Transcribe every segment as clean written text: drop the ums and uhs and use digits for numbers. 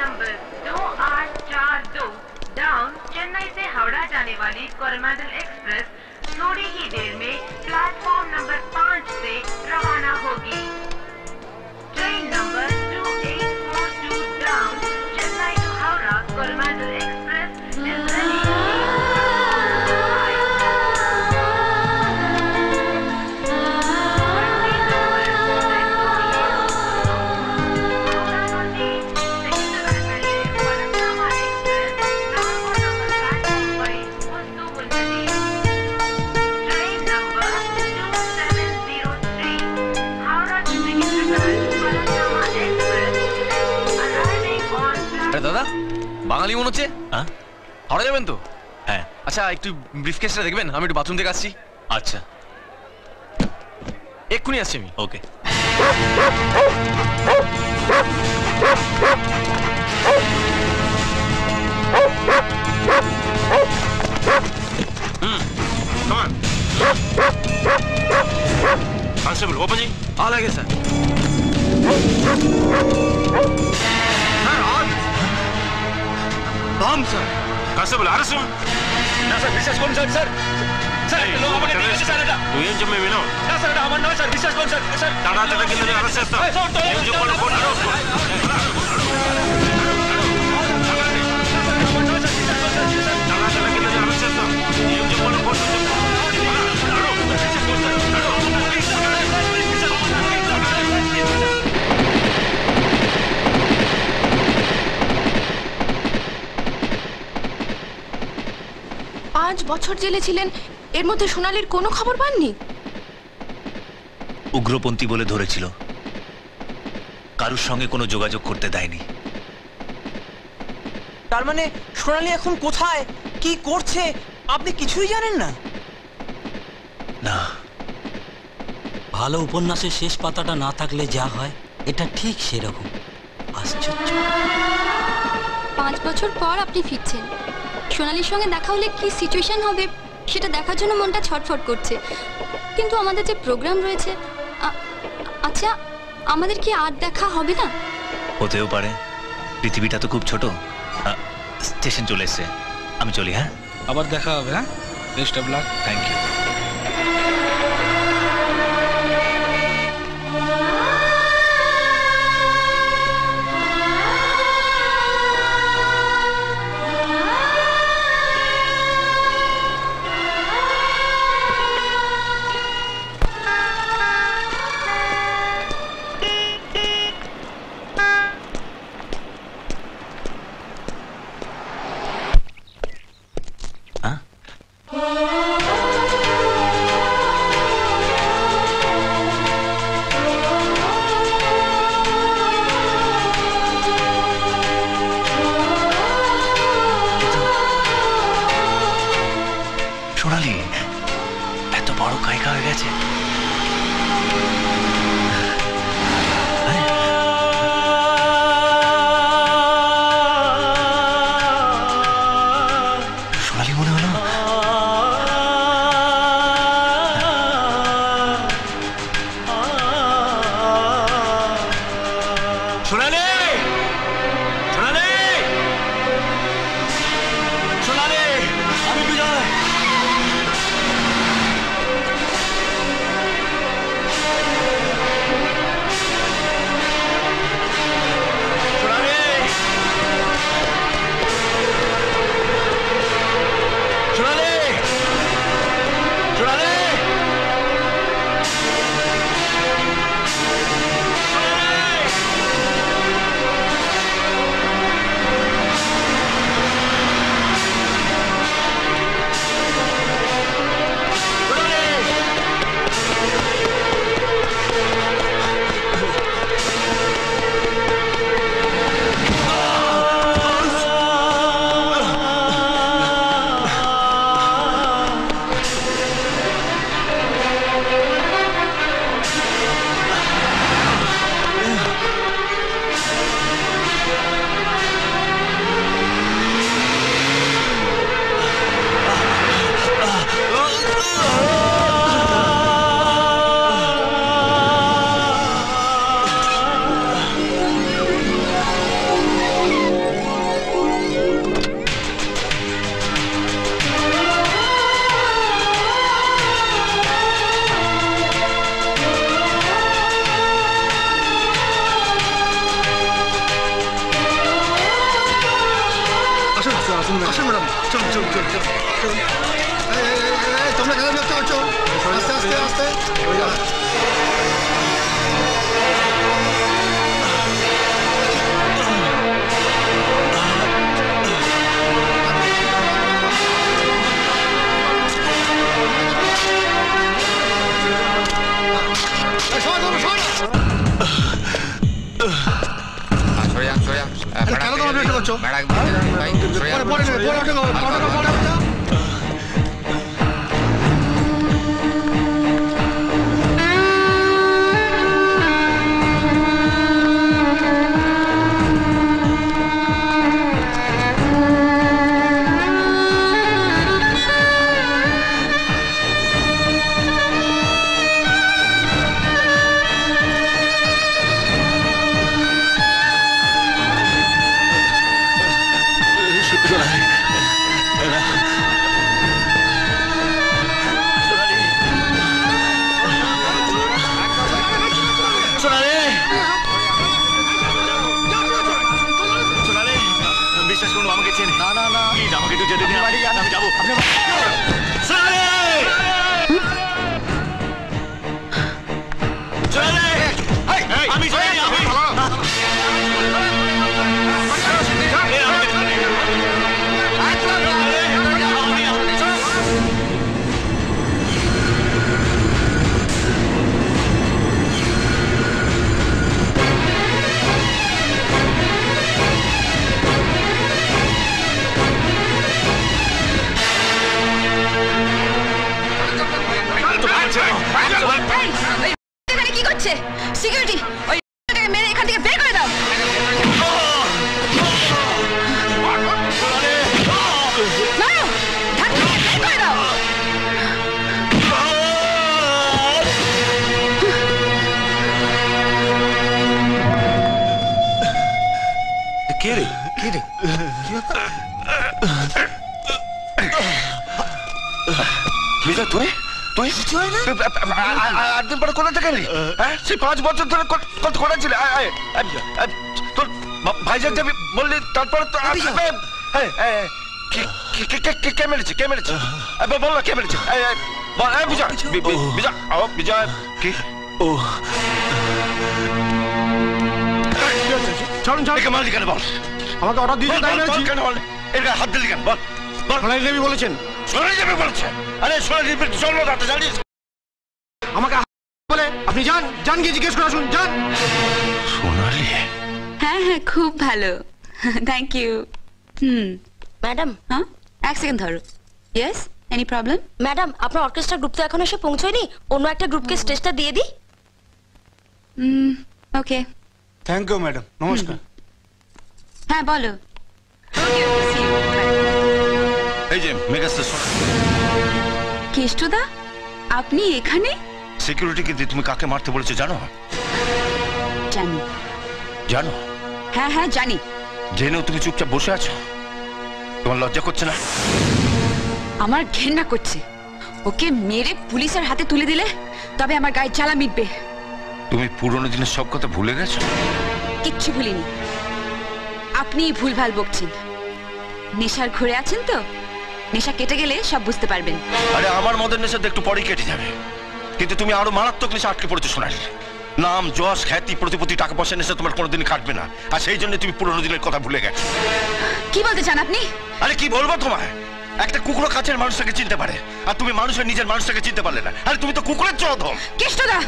Number 2842 down Chennai से हावड़ा जाने वाली कोरोमंडल एक्सप्रेस थोड़ी ही देर में प्लेटफॉर्म नंबर 5 से रवाना होगी। Train number 2842 down Chennai to Howrah Coromandel express is ready. দাদা বাঙালি মনে হচ্ছে। হাওড়া যাবেন তো? হ্যাঁ। আচ্ছা একটু ব্রিফকেসটা দেখবেন, আমি একটু বাথরুম থেকে আসছি। আচ্ছা এক্ষুনি আসছি আমি। ওকে। కానిస్టేబుల్ ఓపెన్ చేయి. అలాగే sir. Bomb sir. Constable arrest. నా సార్ విశ్వాసుకోండి సార్. సార్ సార్ లోపలికి తీయండి సార్. నువ్వు ఏం చెప్పే వినవు. నా సార్ అమన్నా సార్ విశ్వాసుకోండి సార్. సార్ తడా తడా కింద అరెస్ట్ చేస్తా. ఏం చెప్పాలి ఫోన్ నడవ. తడా తడా కింద అరెస్ట్ చేస్తా. ఏం చెప్పాలి ఫోన్ నడవ. 5 বছর জেলে ছিলেন, এর মধ্যে সোনালীর কোনো খবর পাননি? উগ্রপন্থী বলে ধরেছিল, কারুর সঙ্গে কোনো যোগাযোগ করতে দেয়নি। তার মানে সোনালী এখন কোথায়, কি করছে আপনি কিছুই জানেন না? না। ভালো উপন্যাসের শেষ পাতাটা না থাকলে যা হয়, এটা ঠিক সেরকম। আশ্চর্য। 5 বছর পর আপনি ফিরছেন, সোনালীর সঙ্গে দেখা হলে কি সিচুয়েশন হবে সেটা দেখার জন্য মনটা ছটফট করছে। কিন্তু আমাদের যে প্রোগ্রাম রয়েছে, আচ্ছা আমাদের কি আর দেখা হবে না? হতেও পারে, পৃথিবীটা তো খুব ছোট। স্টেশন চলে এসছে, আমি চলি। হ্যাঁ, আবার দেখা হবে। হ্যাঁ, best of luck. Thank you. আসুন ম্যাডাম, চল চল চল চল। তোমরা কেন ব্যস্ত করছো? আস্তে আস্তে আস্তে। কেন তোমরা ব্যস্ত করছো? সিকিউরিটি ওই মেরে এখান থেকে বের করে দাও। কে রে কে রে বিজয়, তুই তুই আটদিন পরে কোথা থেকে এলি? হ্যাঁ, সেই 5 বছর ধরে কোথায় ছিলে? তোর ভাইজান যাবি বললি, তারপরে তো কে মেরেছে? কে মেরেছে? বল না, কে মেরেছে? বিজয় বিজয় বিজয় কি? ও ছাড়ুন ছাড়ুন, মারলি কেন বল? আমাকে অর্ডার দিয়েছে তাই মেরেছি। কেন বল? এর গায়ে হাত দিলি কেন বল? সোনালী দেবী বলেছেন। সোনালী দেবী বলেছে? আরে সোনালী দেবীর জন্ম দাতা জানিস? আমাকে বলে আপনি যান, যান গিয়ে জিজ্ঞেস করে আসুন, যান। সোনালী? হ্যাঁ হ্যাঁ, খুব ভালো, থ্যাংক ইউ। ম্যাডাম, হ্যাঁ এক সেকেন্ড ধরো। Yes, any problem? ম্যাডাম, আপনার অর্কেস্ট্রা গ্রুপ তো এখন এসে পৌঁছয়নি, অন্য একটা গ্রুপকে স্টেজটা দিয়ে দিই। ওকে, থ্যাংক ইউ ম্যাডাম, নমস্কার। হ্যাঁ বলো। এই যে মেগাস্টার কেষ্টদা, আপনি এখানে? সিকিউরিটিকে দিয়ে তুমি কাকে মারতে বলেছো জানো? জানি। জানো? হ্যাঁ হ্যাঁ জানি। জেনেও তুমি চুপচাপ বসে আছো? তোমার লজ্জা করছে না? আমার ঘেন্না করছে। ওকে মেরে পুলিশের হাতে তুলে দিলে তবে আমার গায়ে জ্বালা মিটবে। তুমি পুরনো দিনের সব কথা ভুলে গেছো? কিচ্ছু ভুলিনি, আপনি ভুলভাল বকছেন। নেশার ঘুরে আছেন তো, নেশা কেটে গেলে সব বুঝতে পারবেন। আরে আমার মদের নেশা একটু পরেই কেটে যাবে, কিন্তু তুমি আরো মারাত্মক নেশা আটকে পড়েছো সোনালী। নাম, যশ, খ্যাতি, প্রতিপত্তি, টাকা পয়সা নেশা তোমার কোনোদিন কাটবে না, আর সেই জন্য তুমি পুরনো দিনের কথা ভুলে গেছো। কি বলতে চান আপনি? আরে কি বলবো তোমায়? একটা কুকুর কাছের মানুষটাকে চিনতে পারে, আর তুমি মানুষের নিজের মানুষটাকে চিনতে পারলে না। আরে তুমি তো কুকুরের চোদম। কেষ্টদা,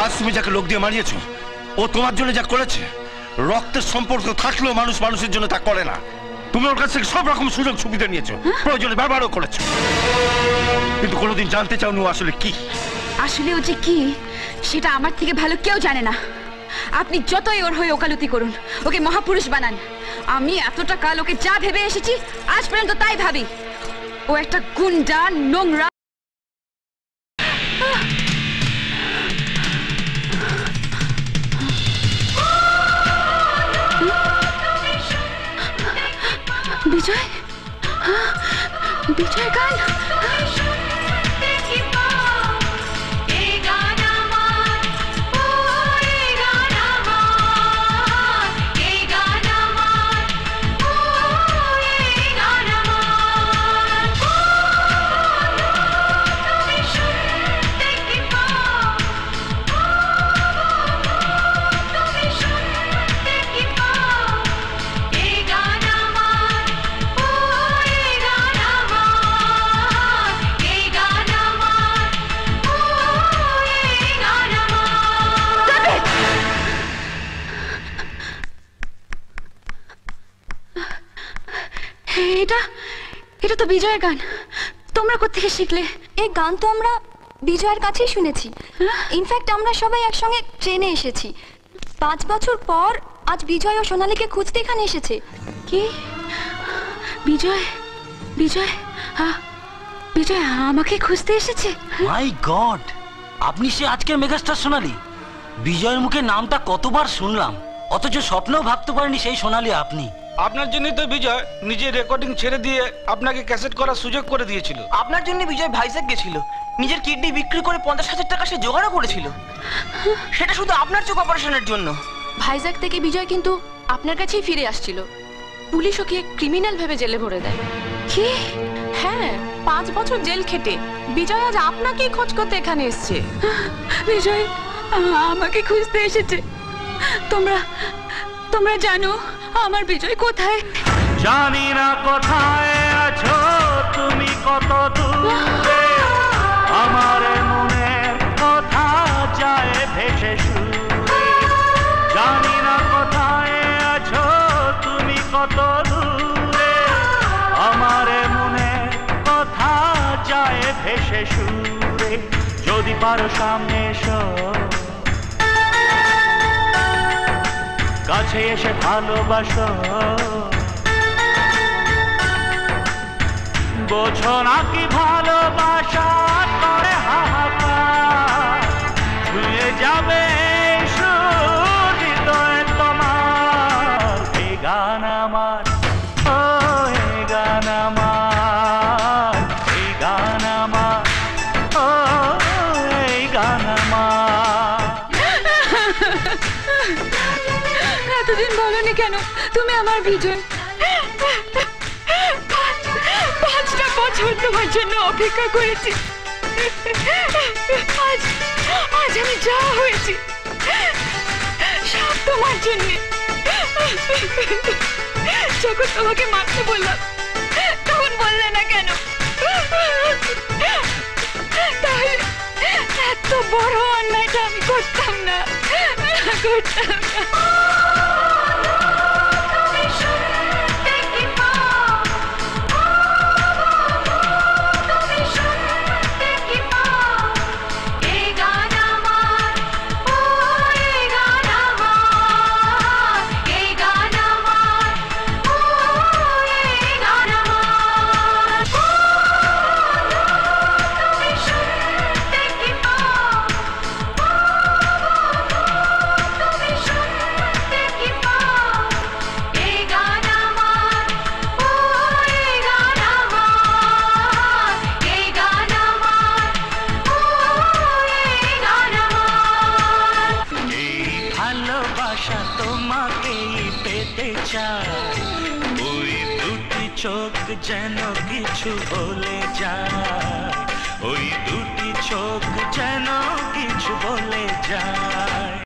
আজ তুমি যাকে লোক দিয়ে মারিয়েছো, ও তোমার জন্য যা করেছে, রক্তের সম্পর্ক থাকলেও মানুষ মানুষের জন্য তা করে না। তুমি ওর কাছ থেকে সব রকম সুযোগ সুবিধা নিয়েছো, প্রয়োজনে ব্যবহারও করেছো, কিন্তু কোনোদিন জানতে চাওনি ও আসলে কি। আসলে ও যে কি সেটা আমার থেকে ভালো কেউ জানে না। আপনি যতই ওর হয়ে ওকালতি করুন, ওকে মহাপুরুষ বানান, আমি এতটা কাল ওকে যা ভেবে এসেছি আজ পর্যন্ত তাই ভাবি। ও একটা গুন্ডা, নোংরা। বিজয়, বিজয় গান। এটা এটা তো বিজয়ের গান। তোমরা কোত্থেকে শিখলে? এই গান তো আমরা বিজয়ের কাছেই শুনেছি। ইনফ্যাক্ট আমরা সবাই একসঙ্গে ট্রেনে এসেছি। 5 বছর পর আজ বিজয় ও সোনালীকে খুঁজতে এখানে এসেছে। কি? বিজয় বিজয় বিজয় আমাকে খুঁজতে এসেছে? মাই গড, আপনি সে আজকের মেগাস্টার সোনালী। বিজয়ের মুখে নামটা কতবার শুনলাম, অথচ স্বপ্নেও ভাবতে পারেনি সেই সোনালী আপনি। আপনার জন্যই তো বিজয় নিজের রেকর্ডিং ছেড়ে দিয়ে আপনাকে ক্যাসেট করার সুযোগ করে দিয়েছিল। আপনার জন্য বিজয় ভাইজ্যাক গেছিল, নিজের কিডনি বিক্রি করে 50,000 টাকা সে জোগাড়ও করেছিল, সেটা শুধু আপনার চোখ অপারেশনের জন্য। ভাইজ্যাক থেকে বিজয় কিন্তু আপনার কাছেই ফিরে আসছিল। পুলিশ ওকে ক্রিমিনাল ভেবে জেলে ভরে দেয়। কি? হ্যাঁ, 5 বছর জেল খেটে বিজয় আজ আপনাকেই খোঁজ করতে এখানে এসেছে। বিজয় আমাকে খুঁজতে এসেছে। তোমরা তোমরা জানো আমার বিজয় কোথায়? জানি না কোথায় আছো তুমি, কত দূরে আমার মনের কথা যায় ভেসে সুরে। জানি না কোথায় আছো তুমি, কত দূরে আমার মনের কথা যায় ভেসে সুরে। যদি পারো সামনে এসো, কাছে এসে ভালোবাসো, বোঝো নাকি ভালোবাসা করে হাহাকার, ছুঁয়ে যাবে হৃদয় তোমার। এই গান আমার, ও এই গান আমার, এই গান আমার, ও এই গান আমার। এতদিন বলনি কেন তুমি আমার বিজয়? 5টা বছর তোমার জন্য অপেক্ষা করেছি। আজ আমি যা হয়েছি সব তোমার জন্য। যখন তোমাকে মারতে বললাম তখন বললে না কেন? তাহলে এত বড় অন্যায়টা আমি করতাম না, করতাম না। চোখ যেন কিছু বলে যায়, ওই দুটি চোখ যেন কিছু বলে যায়।